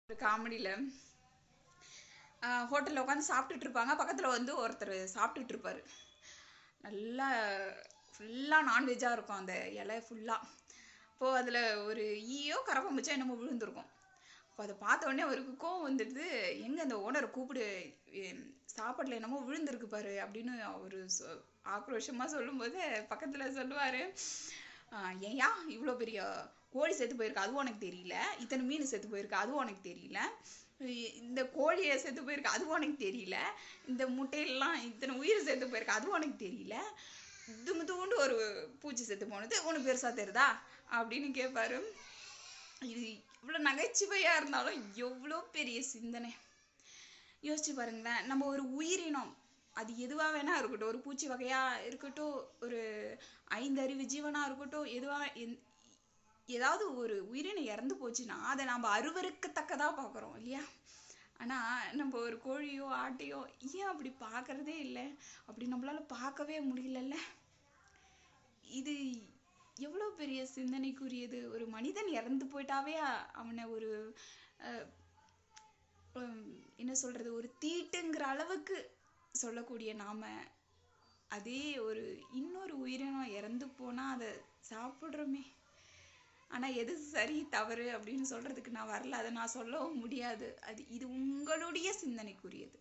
ஒரு காமெடியில் ஹோட்டலில் உட்காந்து சாப்பிட்டுட்டு இருப்பாங்க. பக்கத்தில் வந்து ஒருத்தர் சாப்பிட்டுட்டு இருப்பார். நல்லா ஃபுல்லாக நான்வெஜ்ஜாக இருக்கும் அந்த இலை ஃபுல்லாக. அப்போது அதில் ஒரு ஈயோ கரப்பாம்பூச்சோ என்னமோ விழுந்திருக்கும். அப்போ அதை பார்த்த உடனே அவருக்கு கோவம் வந்துடுது. எங்கே அந்த ஓனரை கூப்பிடு, சாப்பாட்டில் என்னமோ விழுந்திருக்கு பாரு அப்படின்னு அவர் ஆக்ரோஷமாக சொல்லும்போது பக்கத்தில் சொல்லுவார், ஏன்யா இவ்வளோ பெரிய கோழி செத்து போயிருக்கு அதுவும் உனக்கு தெரியல, இத்தனை மீன் செத்து போயிருக்கு அதுவும் உனக்கு தெரியல, இந்த கோழியை செத்து போயிருக்கு அதுவும் உனக்கு தெரியல, இந்த முட்டையெல்லாம் இத்தனை உயிர் செத்து போயிருக்கு அதுவும் உனக்கு தெரியல, தூண்டு ஒரு பூச்சி செத்து போனது உனக்கு பெருசாக தெரியுதா அப்படின்னு கேட்பாரு. இது இவ்வளோ நகைச்சுவையாக இருந்தாலும் எவ்வளோ பெரிய சிந்தனை யோசிச்சு பாருங்களேன். நம்ம ஒரு உயிரினம், அது எதுவாக வேணா இருக்கட்டும், ஒரு பூச்சி வகையாக இருக்கட்டும், ஒரு 5 அறிவு ஜீவனாக இருக்கட்டும், ஏதாவது ஒரு உயிரினம் இறந்து போச்சுன்னா அதை நம்ம அருவருக்கத்தக்கதாக பார்க்குறோம் இல்லையா? ஆனால் நம்ம ஒரு கோழியோ ஆட்டையோ ஏன் அப்படி பார்க்குறதே இல்லை? அப்படி நம்மளால பார்க்கவே முடியலல்ல. இது எவ்வளோ பெரிய சிந்தனைக்குரியது. ஒரு மனிதன் இறந்து போயிட்டாவே அவனை ஒரு என்ன சொல்கிறது, ஒரு தீட்டுங்கிற அளவுக்கு சொல்லக்கூடிய நாம், அதே ஒரு இன்னொரு உயிரினம் இறந்து போனால் அதை சாப்பிட்றோமே. ஆனால் எது சரி தவறு அப்படின்னு சொல்கிறதுக்கு நான் வரல, அதை நான் சொல்லவும் முடியாது. இது உங்களுடைய சிந்தனைக்குரியது.